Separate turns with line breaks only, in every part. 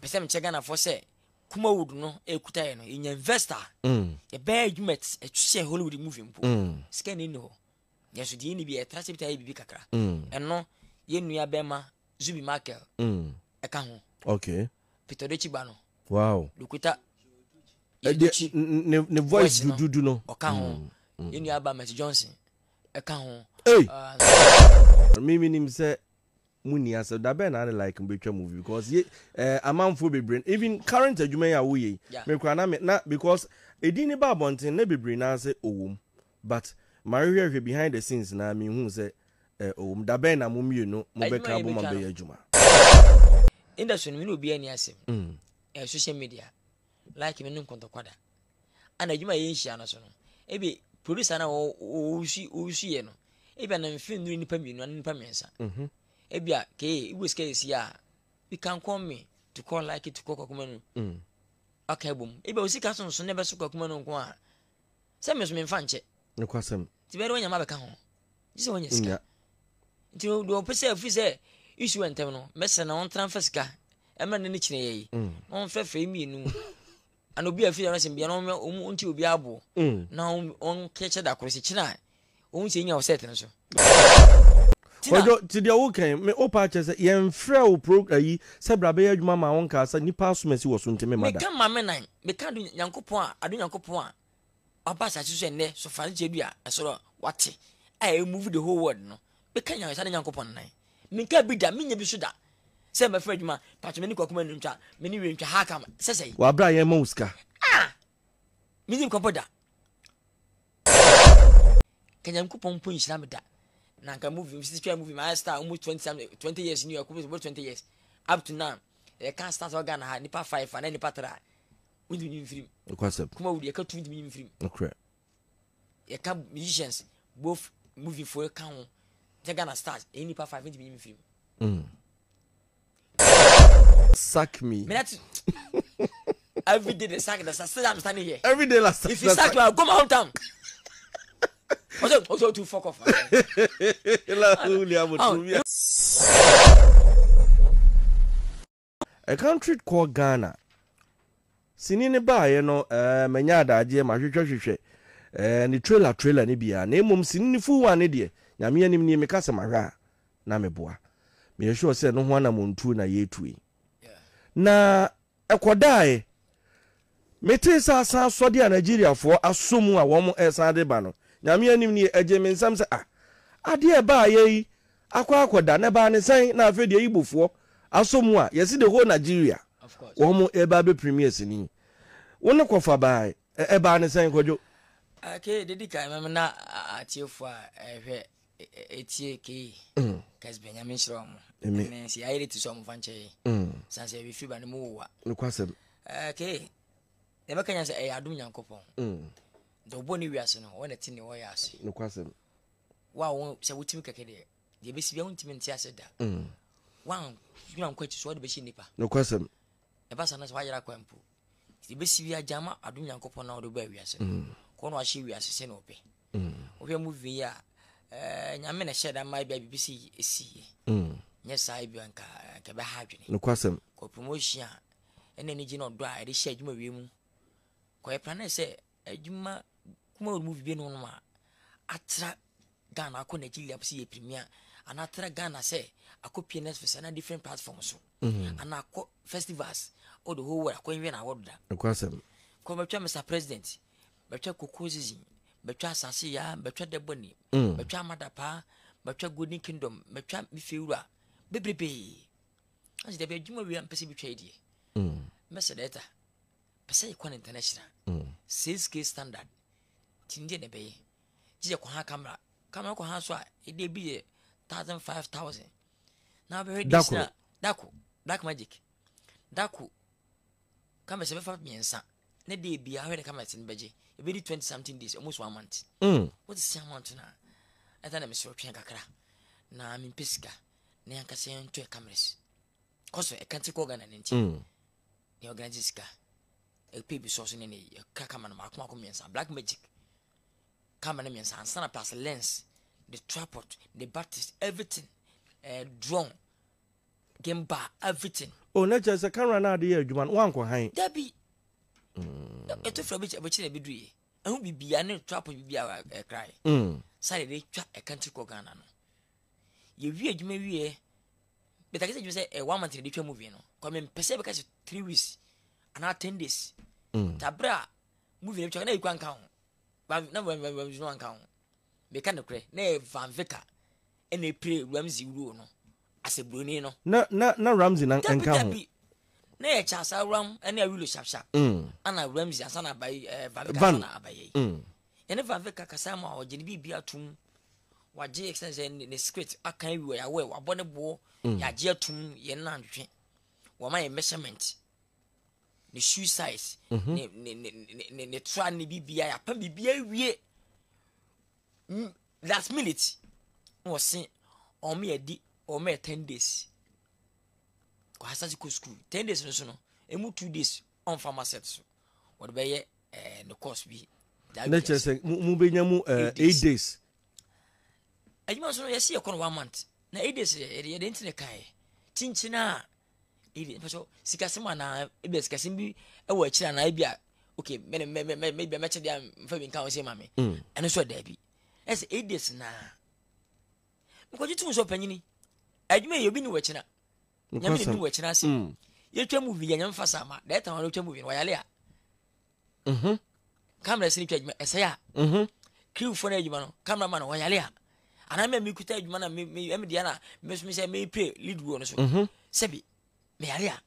pese me chega na for say kuma wood no ekuta no in investor e be jumet e twese Hollywood movie mpo scan ni ho yeso di ni bi e trase bi ta bi kakra eno ye nua be ma Zubi Michael e ka ho
okay
Peter Dechiba no
wow
lukuta
ne voice dudu no
o ka ho ye nua ba Matt Johnson e ka ho
me nim say muni asa da be na like mbetwa movie because ye amanfo be brain even current adwuma ya wo ye me kwa na because edin ne ba bonten na be brain na say owom but marihwe behind the scenes na me hu say owom da be na mumie no mo be ka bo ma be adwuma
industry no obi ani asem social media like me nkonto kwada ana adwuma ye nhia no so no ebi producer na o usi ye no ebi na mfin nuru nipa mienu nipa mensa ebia ke we skesi a you can call me to call like it to call komanu okay bom ebia osika so ne be so komanu nko a se me so me mfa nche
ne kwasem
ti be do nyama be ka ho jise wonya sika ti do pese afi se issue entem no mese na on transfer sika e ma ne chine yi on fefe mienu ana obi afi na se bia no on ti obi abo na on keche da krosi china on se nya o set no so
Ojo ti dia wo kan me opa che se yen frɛ o program yi se bra be adwuma ma won ka sa nipa asomasi wo so nteme mada
me kan ma me nan me kan do Nyankopɔn a ado Nyankopɔn a aba sa so enne so fa nche dua esoro wate I move the whole world no me kan Nyankopɔn nan me kan bi da me nya bi so da se me frɛ adwuma patcho me ni kokoma ntwa me ni wentwa ha kam sesei
wa bra yen ma uska
me ni kopoda kan Nyankopɔn pon nhira me da nanka movie my star almost 20 years in New York, about 20 years up to now. I can't start organ ha nipa 5 and nipa 3 we do film kuma we ka 20 million film
okay
you can musicians both movie for can they gonna start nipa 5 20 million film
sack me
that every day they sack that still I'm standing here
every day last
if you sack me I'll go my hometown also to fuck off.
A country called Ghana. Sinini ba ye no manya adaje ma hwehwehwehwe ni trailer ni bia na emom sinini fu wa ne de nyame anim ni meka ma hwa na meboa me sure say no ho na montu na yetui na ekodae mete sa so de Nigeria fo asomu a wo san de ba no nyame anim ni eje me nsam se ade ba ye akwakoda ne ba ne san na afi de igbofuo asomu a yesi de whole Nigeria wo mo eba be premiers ni wona kofa ba eba ne san kojo
okay dedika me na atiefu a hwe etie ke kas Benjamin Shrom ne si ayire ti so mo fanche sanse we fi ba ne mo wa
ne kwasem
okay e be kanya se e adum Nyankopon do boni wiase no wona ti ne wo ya ase
ne kwasem
wa won se wotimi kakede de be sibia wontimi nti ase da wan yuna nkwachi so de be shi nipa
ne kwasem
e ba sana so wayira kwampu de be sibia jama adum Nyankopon na do ba wiase ko no ahye wiase se no pe ohwe movie ya nyame na sheda mai bia BBC esi nye sai bia nka be ha adwene
ne kwasem
ko promotion ene ni gi no do a de share adwuma wiemu ko e plan se adwuma kuma movie bi no ma atra Ghana ko Nigeria psi premier anatra Ghana say akopie Netflix na different platforms so anako festivals all the whole world ko yen na award da
kwasem
ko betwa Mr President betwa Kokozizi betwa Asase ya betwa Deboni betwa Madapa betwa Golden Kingdom betwa Mifeura bebrebe asi de be adwuma wi ampese betwa die message data pese ikon international 6K standard tinde ne be je ko ha camera ko ha so a e de bi 1,000 now be ready na dako black magic dako camera se be fa miensa ne de bi a hwe camera tin beje e be 20 something days almost 1 month what is 1 month na eta na me so twen kakra na mi pesika na yanka se ntwe cameras koso e kan ti ko Ghana nti ne organize sika e pay bi source ne ne ka camera ma akoma ko miensa black magic camera miensa ansana plus lens the tripod the batteries everything drone game bar everything.
Oh, na just camera na dey adwuma wan ko han.
That be. Eto fra be che be duye. Ehu bibia ne trap bibia cry. Say dey twa e country ko Ghana no. Ye wi adwuma wie. But I guess say 1 month dey twa movie no. Come me pese be ka 3 weeks and 10 days. Tabra movie ne twa na ikwan kan ho. Ba na no an kan ho. Me kan no kre na Van Vika and they pray Ramsey rule no. As a bruni no.
Na Ramsey na enka ho.
Na e cha sa ram and e will sharp. Ana Ramsey asana by
Van
abaye. Ene Van Vika kasa ma o gene bibia tum. Waje extension ne script akan wi ya we wabone bo ya je atum ye na ntwe. Wo ma measurement. The shoe size. Ne try ne bibia ya pa bibia wie. Last minute was saying on me a 10 days. Ko hasa ko school 10 days no emu 2 days on pharmaceutical. What be the course be.
Let's just say mu benya mu 8 days.
Ajima so yes e kono 1 month. Na 8 days e dey internet kai. Chinchina e so sikasema na e be sikasim bi e wo akira na bia okay me meche dia mfa bi nka wo se mame. Eno so da bi. As 8 days na. Because you too so panyini. Adwuma ye obi ni wachina. Nyame ni wachina se. Ye twa movie ye nyamfa sama. That time we twa movie no yale a. Camera se ni twa adwuma ese ya. Crew for na adwuma no. Cameraman no yale a. Ana me kuta adwuma na me dia na me say me play lead role no so. Sebi me yale a.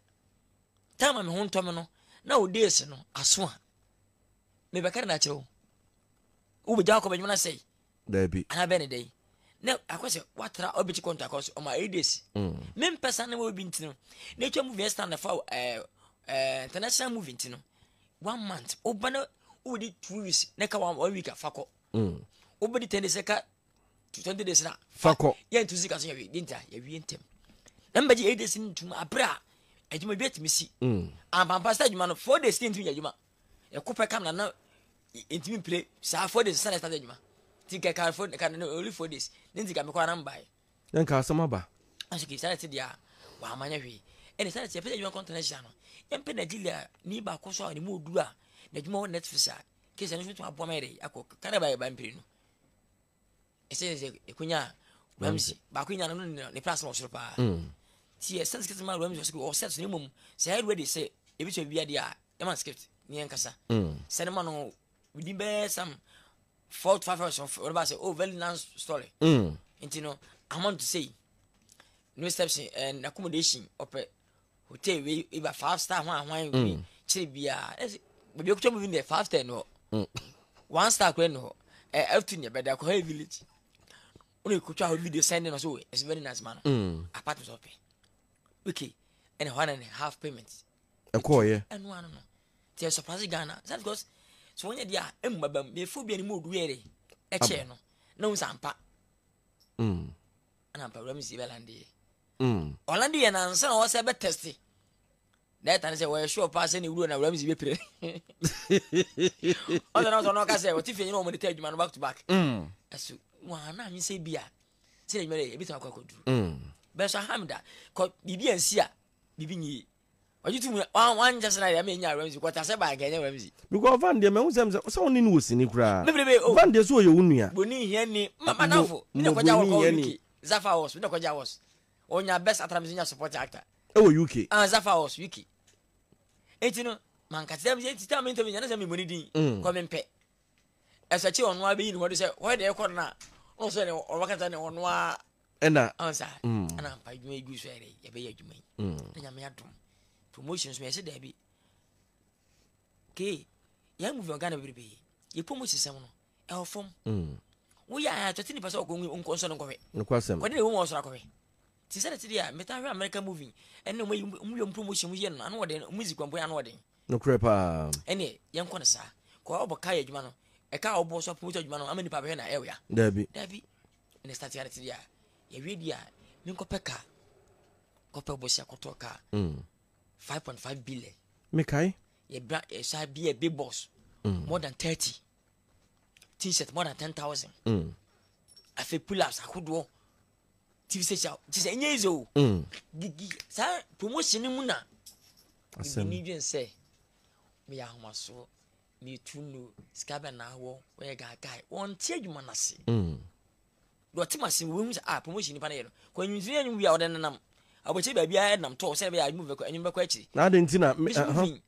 Time me ho ntom no. Na o days no aso a. Me bekare na kire wo. Wo be jaw ko adwuma na say.
Debi.
Ana be ne dey. Na akwese watra obichi contract cause o ma 8 days. Me person na we bi ntino. Na twa movie stand for international movie ntino. 1 month. Obana o di 2 weeks. Na ka 1 week afako. Obadi 10 days ka 20 days na
fako.
Ya ntuzi ka so ya wi dinta ya wi ntem. Na mbaji 8 days ntuma abra. Ejuma bi atimi Ambamba stage man 4 days ntumi ya juma. Ya kupa kamera na ntumi play. Sa 4 days sana start ejuma. Think I can only 4 days. Then think I'm going to buy.
Then customer ba.
As you started there, wa manya hwi. And it started to you international. Em pe Nigeria ni ba ko so ni mu dura. Na juma on Netflix a. Case no to abo mere akọ. Kana ba mpiri no. Ese ekunya Ramsey. Ba kunya no ne plus no so pa. Ti e sense kete ma Ramsey so o set no mum. Say ready say e bi so bia dia. E man script ni enkasa. Cinema no within be some 4 to 5 hours of what about say very nice story. And you know, I want to say no steps and accommodation up a hotel we about 5-star one we chibia. But you come in there 5-star no 1-star no everything but the whole village. Only could try video sending us away. It's very nice man. Apartments up. Okay. And 1.5 payments.
A call yeah.
And one no. There's surprise Ghana. That's because so when you dia embabam me fo bi ani mo duere e che no na unsampa ana pa Ramsey belande Orlando na nsa na wo se be test that and say we sure pass any wuro na Ramsey be pere all the no ka say what if you know mo dey adwuma no back to back asu wa na anyi say bia say me e bi to akwa koduru be so hamda ko bibi ansi a bibi nyi ojitu one just na ya me nya Ramsey kwata se ba ga nya Ramsey
because Van de me hu sem se woni ni wosini kura
mebrebe
Van de so ye wonua
boni hia ni mama nafo ni koja wo ko Zafa was ni koja was onya best atramzi nya support actor
e wo UK
Zafa was UK enti no man ka tem enti tam ento nya na se me boni din ko me mpe esachi onu abeyi ni wo de se wo de e ko na o so ne o wakata ne onu a
ena
ansa ana pa dwuma egu so ere ye be ya dwuma yi nya me adom promotions me se da bi ke ya movie organ bebe ye promotion sem no e ofom wo ya 30 person ko nko so no ko we
no kwasem
wo de wo so akọ we ti se ti dia meta hwe American movie ene mo promotion mu ye no anu wo de music kwampo anu wo de
no crepa
ene ye nko na sa ko obo ka ye dwuma no e ka obo so promotion dwuma no amani pa be na e we ya
dabi
ene start ya ti dia ye we dia mi nko peka ko pe bo sia ko to ka 5.5 billion
Mekai
ye bra sha be a big boss more than 30 t-shirt more than 10,000 afi pull ups akudo TV station ti say nye zo gigi sa promotion mu na
asem
ni dwen say me ya homaso me tunu skaba na wo we ga guy won tie adwuma na se do timase we mu promotion ni pa na ye no ko nyuzi anyu wi a wo nam aboche ba bia nam to say be ya move ko anyu be ko akiri
na de ntina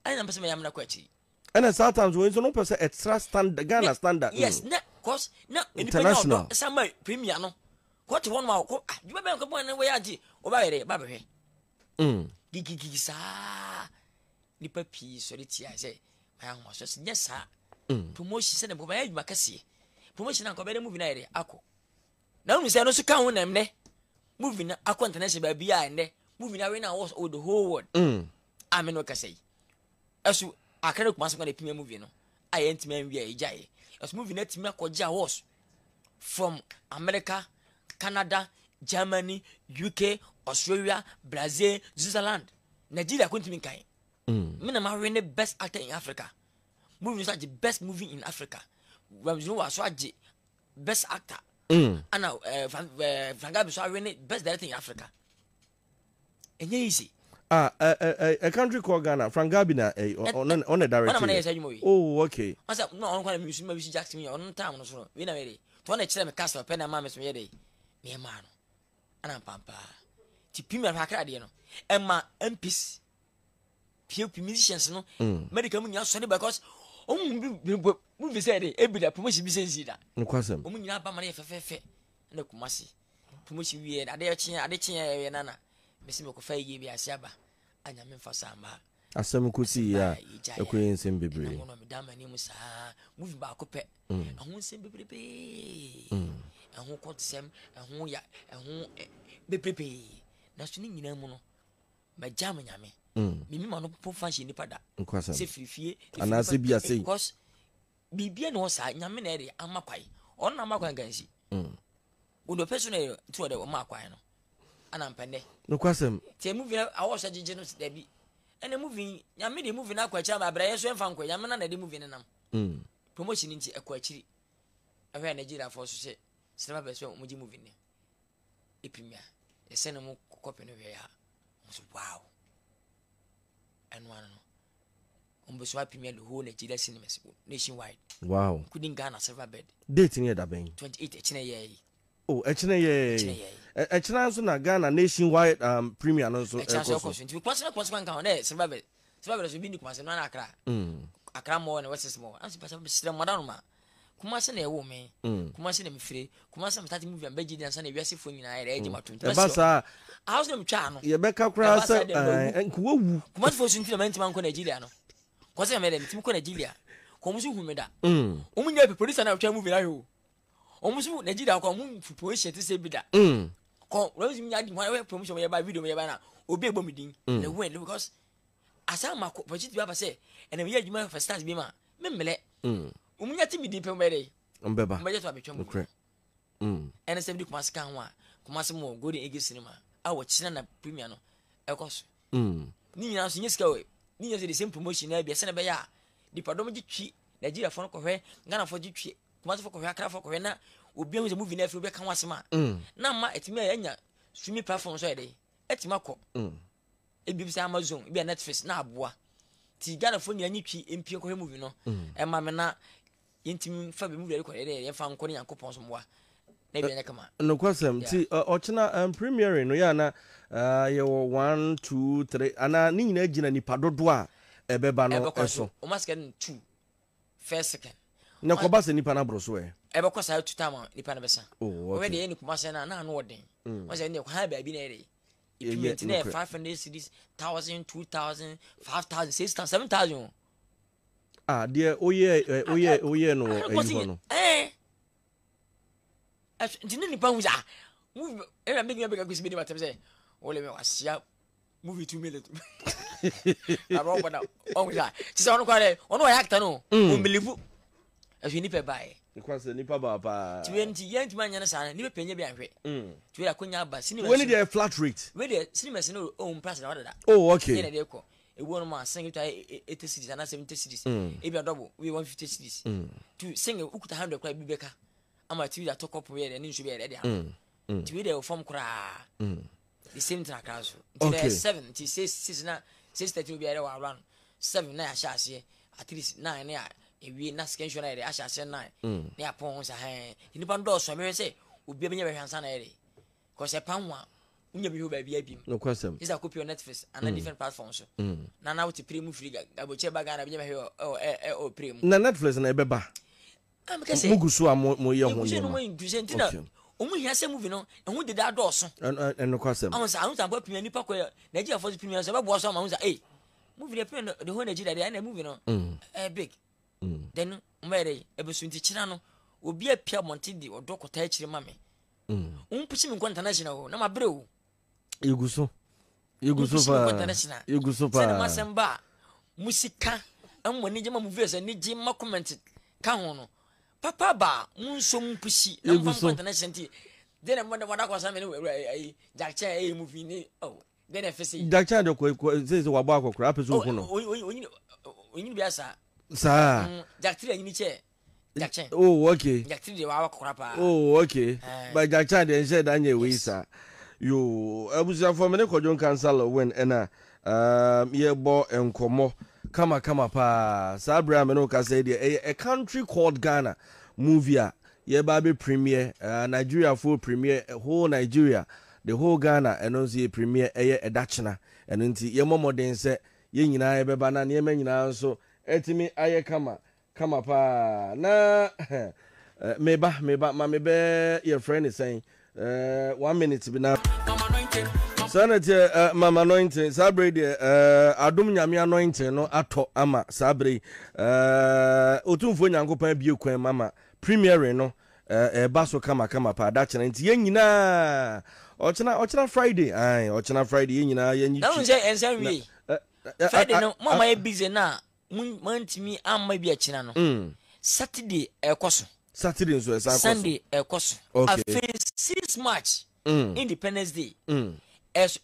I am person me ya na ko akiri
and sometimes we so no person extra standard Ghana standard
yes na cause na
international
some premier no what one ma ko you be ko bon na we agi o ba yere ba behwe gigi sa ni papi so le tia say my house so yes sa promotion se na bo ba ya adwuma kase promotion na ko be movie na yere akọ na unu say no so kan ho nam ne movie na akọ international ba bia ne movie na we na was all the whole world amen o kase asu akere kuma so na pimia movie no ayentime wi ejaye asu movie na timia koja was from America, Canada, Germany, UK, Australia, Brazil, Switzerland. Nigeria couldn't mean kind. Me na win the best actor in Africa. Movie such the best movie in Africa. When you know so the best actor. And now Frangabi so win the best director in Africa. And easy.
A country called Ghana, Frangabi na on a director. Oh, okay.
I said no, I'm going to use Mr. Jackson on time no so. We na ready. To na chere me castle pen na mama so ye dey. Me ma no. Ana pampa. Ti pimi akra de no. Emma MPs. POP musicians no. Medical mu nya so dey because mu be say dey e bi da promotion business da.
Nkwasem.
Omu nyina ba ma na fe. Na kumasi. Promotion wie ade che na na. Me se me ko fa ye bi ase aba. Anya me fa samba.
Asem kusi ya ekoyen sem bebre.
Na no me da mani mu sa. Movie ba ko pe. Ahun sem bebrebe. Ahun ko sem, ahun ya, ahun bebrebe. Na so ni nyina mu no. Ma jam nyame. Mimi ma no po fanshi ni pada.
Nkwasem.
Se frifie.
Ana se bia sei.
Because bibia no sa nyame na ere amakwai. On na amakwai gansi. Udo personal to the amakwai no. Ana mpende.
Nkwasem.
Te movie I watch agije no se bi. Ene movie nyame de movie na kwacha ma bra yeso emfa nkwa nyame na de movie ne nam. Promotion nti ekwa akiri. Ahwe Nigeria for so se cinema best mo ji movie ne. E premier. E sene mo copy no we ya. So wow. And one no. Umbo so premier the whole Nigeria cinemas nationwide.
Wow.
Couldn't Ghana silver bed.
Date near da ben.
28 echine ye.
Oh, echine ye. Echina so na Ghana nationwide premier no so.
Echina so cost. Nti consequence kan na silver bed. Silver bed so bi ni kuma se no na Accra. Accra mo na West mo. Ansi pasa be sire mo da no ma. Kuma se na e wo me. Kuma se na me fire. Kuma se start movie am beji dan sa na wiase fo nyina e eje mato.
E ba sa
house na me twa no.
Ye be ka kra se nko wu.
Kuma fo so nti na man ko Nigeria no. Ko se me dem tim ko Nigeria. Ko mu so hu me da. O mu nya pe producer na twa movie na yo. O mu so Nigeria ko mu promotion te se bi da. Ko rose mi nya di ho promotion me ba video me ba na obi egbo mi din. Na win because asa ma ko budget bi aba se ene ye adwuma for stars bi ma me mele. Umunya ti mi di pe mbere.
Mbeba.
Mbeje to abetwa mu. Ene se bi kuma sika ho a kuma se mo Golden Eagle Cinema. A wo china na premier no. Ekoso. Ni nyina so nyesika we. Ni nyese the same promotion na bia se na be ya. Dipadom gi twi Nigeria fo no ko hwe, Ghana fo gi twi. Kuma se fo ko hwe Accra fo ko hwe na obi hu se movie na afi obi ka ho asema. Na ma etimi a nya streaming platform so yede. Etima ko. Ebi se Amazon, ebi Netflix na aboa. Ti Ghana fo nya nyitwi empie ko hwe movie no. E ma me na yentimi fa be movie record ye fa nko ne Yankopon so mwa. Na bi anya kama.
No kwasem ti ochina premiere no ya na ye 1 2 3 ana ni nyina gina nipa dodo a ebeba no eso.
O mask 2 first second.
Na ko ba se nipa na broso e.
Ebe ko sa 2 time nipa na besa.
Oh,
okay. We de kuma se na no odin. Mo se ne ko ha ba bi na ere. If you need 500 cities, 1,000, 2,000, 5,000, 6,000, 7,000.
Ah, dear, oh yeah, no, no.
Didn't you pounds? Move, I'm making a big agreement with them. Say, Ole was movie 2 million. I wrote about oh, that. She's on quite on no actor, no, believe as we need to buy.
Because the Nipa Baba
20 young man and a son, never penny behind it. To a queen, but cinema.
When did a flat rate?
Where the cinemas no own price and order that.
Oh, okay.
A woman man sing it 80 cities and 70 cities. If you double, we 150 cities. To sing a 100 cry Becca. I'm a TV that talk up here and you should be ready. to we the form kra the same track also
okay
7 to 6 na 6:30 will be there around 7 na ashase at least 9 na we na schedule na there ashase 9 na apon sa he nipa ndo so me say obi be nya behwansa na there cause e panwa unya bi ho ba bi abim
no question
is a copy on Netflix and different platforms na na we premium free aboche baga na be nya be o premium
na Netflix na ebeba mugusu mo ye ho
ye no inclusion ntina omu hia se movie no ehun de da dɔɔso
no question
am sa anu tampo premium nipa ko Nigeria for premium so be bo so ma hu sa movie the premium the whole Nigeria dey na movie no big then umere ebesu nti kira no obi apia monti di odokota akire ma me pushi me international na ma brew
Yuguso pa
send masemba musika amoni jema movie so ni ji ma comment ka ho no papa ba munso mpushi na mfa international ti then am wonder what kwasa me no jakcha movie ni then efese
jakcha de ko say wabo akokora apeso ku no
onyi biasa
sa
jaktiri anyi che jakcha
oh okay
jaktiri de wa akokora pa
oh okay but jakcha de nse da nya we sa yo abusia for me ne kojon cancel when ena ye bo enkomo kama pa sabra me no ka say a country called Ghana movie ye ba be premiere Nigeria full premiere whole Nigeria the whole Ghana and also ye premiere edachina and nti ye momoden say ye nyina ye beba na ye nyina so etimi aye kama pa na meba ma mebe your friend is saying 1 minute be now Senator Mama Anointing Sabre Adum Nyame Anointing no ato ama Sabre otumfo nyankopan bie kwan mama premiere no baso kama pa da chena nti ye nyina ochena Friday ochena Friday ye nyina ye nyi
na unse ensanwi Friday no mama e busy na mantimi amma bi achina no Saturday ekoso
Saturday so esa
Sunday ekoso
okay
6 March Independence Day as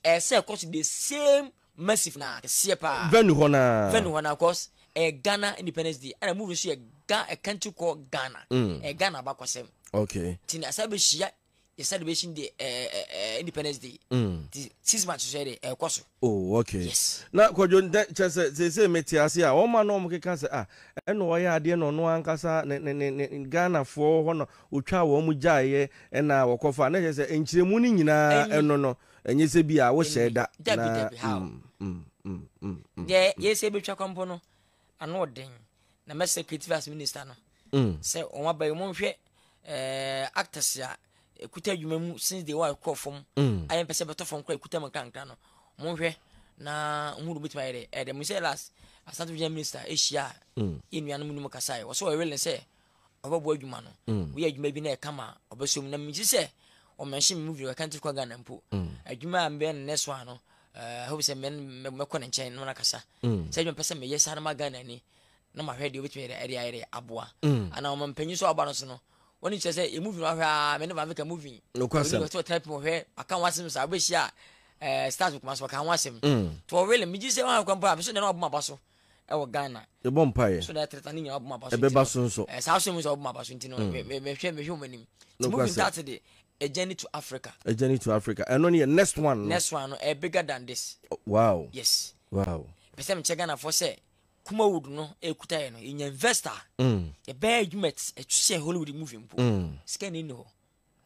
course the same massive na sepa
venu hona
course Ghana Independence Day and move to a country called Ghana Ghana bakwasem
okay
tin asabe shia the celebration day Independence Day 6 March say course
oh okay
yes
na kojo say metiase a o ma no mo keka say eno wo ya ade no no ankasa ne Ghana fo ho no otwa wo mu jaaye na wokofa na say enchiremu ni nyina eno no enye se bia wo sheda na
yes e betwa kompo no ano den na message creative as minister no say o ma ba mo hwe actors ya ekuta adwuma mu since they were call from I am pese beto from kwa ekuta mankanka no mo hwe na umuru bitima yere dem say last asante prime minister Asia enuanu mu mu kasai wo so we really say obabo adwuma no we adwuma bi na e kama obesom na mi say o mention movie we can't kwa Ghana mpo adwuma ambe na next one no hope say men mekọ na nchen no na kasa say adwuma pese me yesa na Ghana ni na ma hwe de obitima yere aboa ana o mpanyi so aba no so no when you say a movie me never make a movie
no question
to type mo hwe aka wasem sa be hia start with maso aka wasem to really me ji say wan kwampa me so na obuma baso e wo Ghana
e bom pae
so that tretani nya obuma baso
e be baso so
sa so mo so obuma baso ntino me hwe manim to movie started a journey to Africa
and only next one
no bigger than this
wow
yes
wow
person che Ghana for say kuma wood no ekuta ye no in investor e be adwumet e twese Hollywood movie mpo scan ni no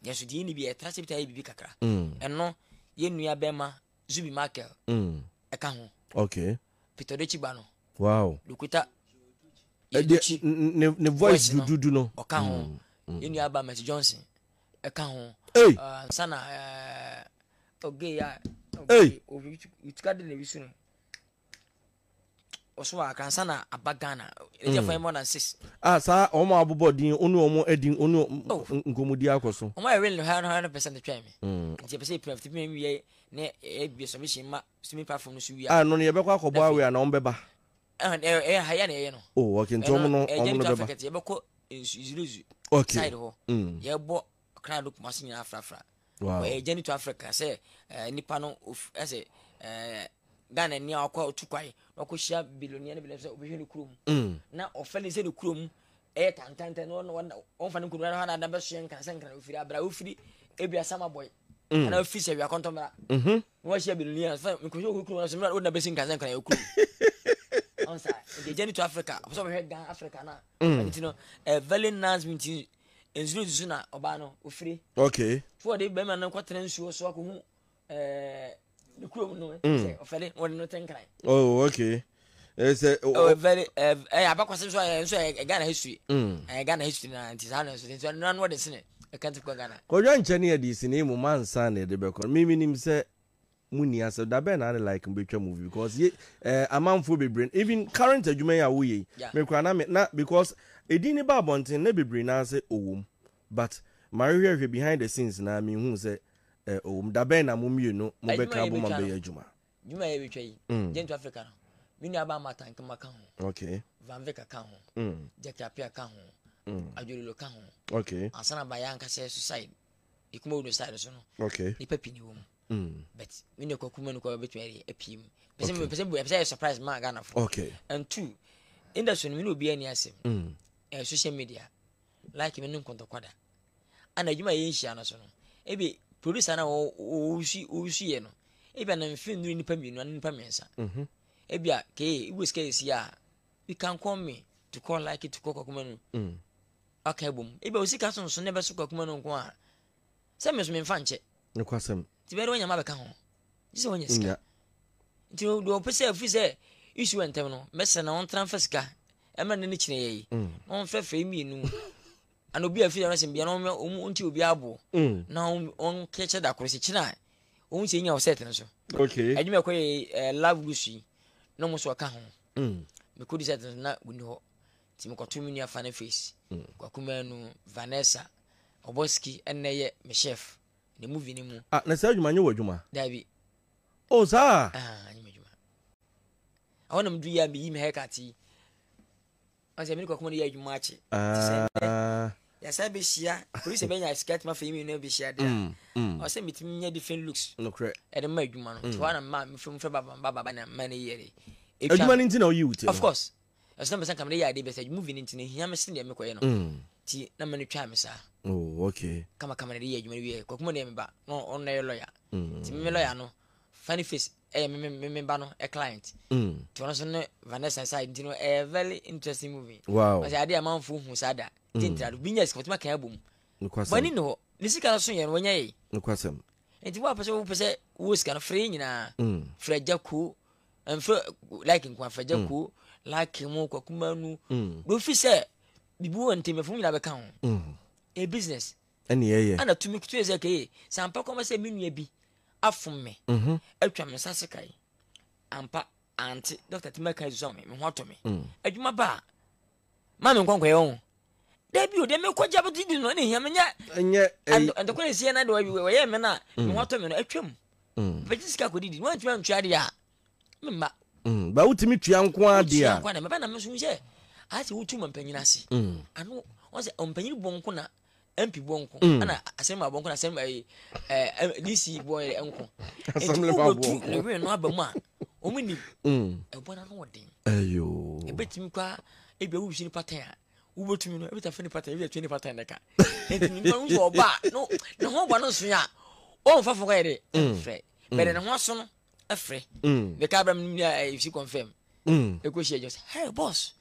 yeso di ni bi e trase bita bibi kakra eno ye nua be ma Zubi Michael e ka ho
okay
Peter Dechiba no
wow
lukuta
ne voice dudu no
o ka ho ye nua ba Mercy Johnson e ka ho sana oge ya o utkade ne bisu no oswa kansa na abagana eje for more than 6
sa omo abobodin onu edin onu nkomudi akoso
omo e really 100% twa me nti pese prefect me wie na e bi submission ma sumi platform no so wi
no ne yebekọ akobo awe na ombeba
haya na ye no
oh okay nti omo no beba
yebekọ izuzu
okay
side ho yebo kra look machine afra
wow
e journey to Africa say nipa no say Ghana ni akwa otukwai okohia billionaire bi say obehwe ne kurom na ofele say ne kurom tantan no on fa ne kurom na be so nkan say nkan ofiri abra ofiri ebia sama boy ana office ya kontomra wo hia bi nuya fa me ko okuru so me na besin kan kan okuru on sa the journey to Africa so we Ghana Africa na and you know a very nice meeting enzuru zuzu na oba no ofire
okay
for the be man na kwatena nsuo so akohu the kuro no say ofele won no ten kran
oh okay
very abakwase so Ghana history Ghana history na antisana so no what is it I can't go Ghana
ko yo nche ne dis ni mu mansa na de be ko mimi nim se muni asa da be na like mbetwa movie because amanfo bebre even current adwuma ya wo yi me kwa na because edini ba bonten na bebre na se owum but marihwe behind the scenes na me hu se owum da be na mumienu mo be ka bo ma be adwuma
adwuma ya betwa yi Gentle Africa no mini aba matan kama ka ho
okay
Van Veka ka ho Jacapia ka ho Ajurilo ka ho
okay
asana ba yanka se suicide ikumo do side so no
okay
ni papi ni wo but mini ko kuma no ko betwari apim pese surprise ma Ghana for
okay
and two industry no mini obi ani asem social media like me nkonto kwada ana adwuma ye nhia no so no ebi producer na o usi ye no ebi na mfin nuru nipa mienu na nipa mensa ebi a ke iwe skesi a you can call me to call like it to call kuma no okay bom ebi o sika so ne be so kuma no nko a se me so me mfa nche
ne kwasem
ti be do nya ma be ka ho jise wonya sika ti do pese afi se issue entem no mese na on transfer sika e ma ne ni kine yi on fe mienu and obi afi na se bia no onti obi abo na on keche da krosi kina on se nya o set no so
okay
adwuma ko love gusu no mo so ka ho me ko di set na woni ho ti me ko to mini afa na face kwa kuma no Vanessa Oboski enneye me chef the movie ni mu
na se adwuma nye wadwuma
dabi
oh sa
nye wadwuma awon am du ya mi me haircut on se me ko kuma ya adwuma achi ya sa be shia police be nya skirt ma fa mi no be shia de o se mitimi nya different looks
no correct
e de ma adwuma no to wana ma me fem fe baba na ma na yere
adwuma ni ntina o yi wuti
of course as na person come dey ya dey be say movie ni ntina hia me se de me koye no ti na ma ni twa me sa
oh okay
kama dey ya adwuma wi ko kuma na me ba no on na lawyer ti me lawyer no funny face me ba no a client ti wana so no Vanessa side you know a very interesting movie
wow
as ade amanfo hu sada tintra do binyas ko tuma kan abum bani no ni sika so yen wonya yi
nkwasem
enti wa pese wo sika no free nyina free jaku and free like nkwa free jaku like mu ko kuma nu do fi se bibu wonte mefum nyina be kan ho a business
ani ye
ana tumi kutu eze ke sampa ko ma se menua bi afum me atwa me sase kai ampa anti Dr. Timaka zo me ho to me adwuma ba ma me nkwankwa ye ho Debi o de me kwaja botidi no ne hiamenya
enye
and the kwese na de we me na me wato me no atwam pejisika kodidi wan twa ntwa de a memma
ba wutimi tua nko ade a
kwa na me ba na me so nje a se wutu mampanyina ase ano on se ompanyini bonko na MP bonko ana asema bonko na asema DC boy enko
assembly ba bonko
le we no abamu a omuni e bona no wodin
ayo
ebetimi kwa ebe wushi ni pattern a ubotumi no ebita fani pattern ebe 20 pattern neka enti ni ko nso oba no ne ho gwa no so ya o fa fo ga ide frɛ bere ne ho so no afrɛ be ka bram ni if she confirm e ko she just hey boss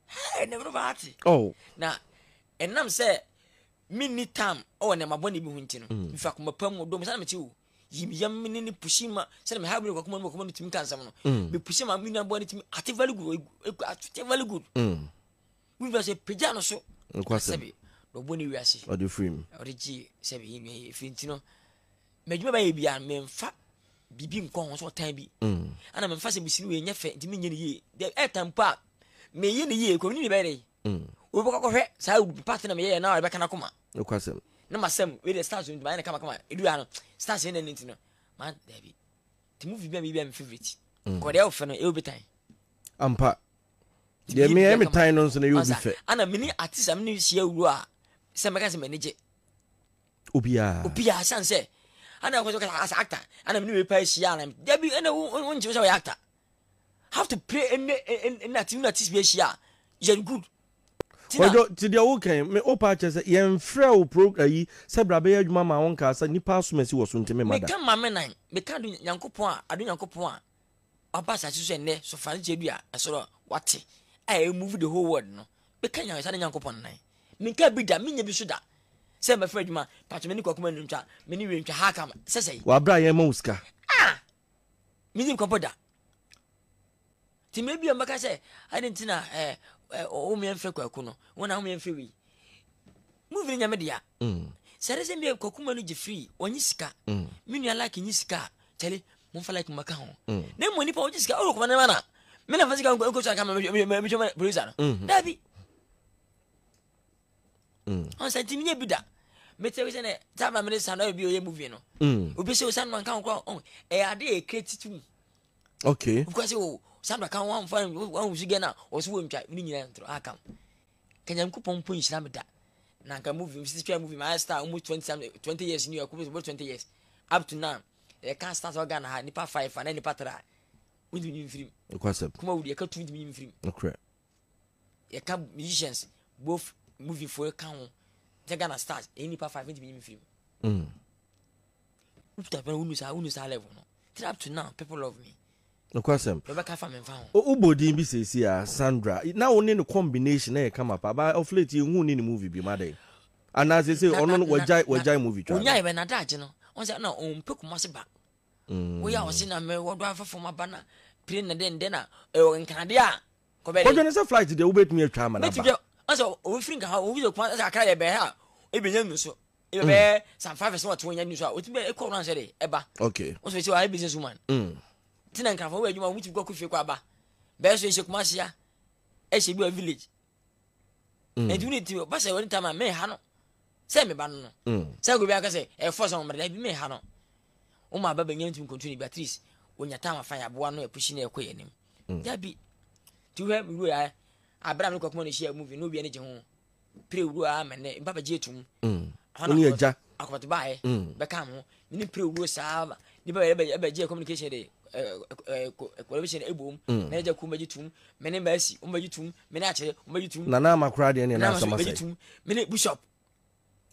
hey never party
oh
na enam say mini time o ne maboni bi hunti no mfa ko mapam do msa na meti o yim mini ni pushima say me habri ko kuma no timi kansam no be pushima mini aboni timi ati very good ati very good we was a pejano so
nkwasem
do boni wiase
o de free
o de ji se bi mi finti no medjuma ba ye bia memfa bibi nkon so tan bi ana memfa se bisini we nyefe nti menye ne ye de etampa me ye ne ye ko ni be re we bo ko hwe sa partner me ye na be kana koma
nkwasem
na masem we de stars nti ba na kama edu ya no stars ne nti no man David the movie bia me favorite ko de ofe no e obitan
ampa de me every time no so na you be fair
ana mini artist am ni sia wuru a se meka se manage obia sanse ana ko so ka as actor ana mini we pa sia na David ana wonji so actor have to play in that artist be sia you good
Ojo ti dia wo kan me opa che se yen frɛ wo program yi se bra be adwuma ma won ka sa nipa asomasi wo so nteme mada
me kan ma me nan me kan do Nyankopɔn a ado Nyankopɔn a aba sa so enne so fa je dua esoro wate I move the whole world no me kan Nyankopɔn nan me kan bi da me nya bi so da se me frɛ adwuma patcho me ni kokoma ntwa me ni wentwa ha kam se sei
wa bra yen ma uska
me ni kopoda ti me bi o maka se adentina o me enfre kwaku no wona o me enfre wi move ni nya me dia sare se me kokoma no je free onyi sika me nua like nyi sika tele mo fa like maka ho na mo nipa onyi sika o ko na na me na fa sika ko so aka me choma producer no dabi on sa ti me bi da me tell you say taba me say na bi o ye movie no obi say o san man kan ko ade e create tu
okay
because o san kan wan fa wan wusu ge na o so wo ntwa ni nyina ntro aka kanyam kupon pon hira me da na kan movie my star almost 20 years new York 20 years up to now e can start organ ha nipa 5 and nipa 3 we do new film
concept
kuma we dey ka 20 million film
okay
e ka musicians both movie for kan Gana stars any pa 5 million film. Unu sa level no. Till up to now, people love me.
No question.
Rebecca Farm and found.
Ubodi bi say Sandra. Now only the combination na come up. About of late you who need movie be mad. And as they say, ono wajai movie.
Unya even na daje no. On say na on peku mase ba. We are see na me what do for my banner. Pray na den na in Canada.
Ko jona say flight dey ubet me atwa ma na ba.
Also, we think how we look at a car be ha. E be nyam so. E be some 5 what 20 years so. Oti be e call na say eba.
Okay.
Also say I business woman. Tina nkan for we adwuma we ti go kufie kwa ba. Be so e she kuma sia. E she bi a village. And you need to pass one time me ha no. Say me ba no. Say go bi aka say e force on me bi me ha no. O ma ba ba nyam tim continue Beatrice. Onya time afan ya boa no e push na e koye nim. Ya bi. To we we Abraham no kokmo no share movie no bi ene je ho pre wuru a mene papa je etum
oni eja
akoto bae be kam ho ni pre wuru sa ni ba be je communication de collaboration ebom na eja ku maji tum mene ba si o maji tum mene a chere o maji tum
na na makra de ne na sama sai
mene bishop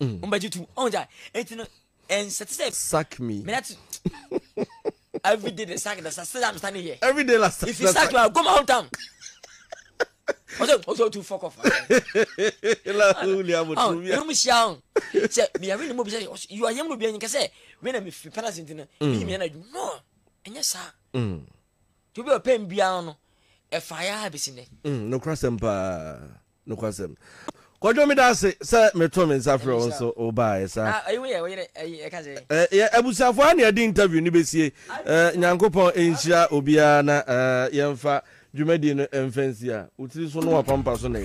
o maji tum on ja etino and
sack me
mene every day they sack the still I'm standing here
every day last
if you sack you go my hometown. Also to fuck off.
La Julia Mutumia.
You miss young. Say, me I really move say you are young to be in say when I'm palace in no. And yes, sir. To be a pen biano. A fire business.
No crossem pa. No crossem. Kojo mi da say me to me safro so oba sir.
I can say.
Abusafo an ya di interview ni besie. Nyankopon enhia obia na yemfa Jumedi no emfensia utiri so no wapampa so na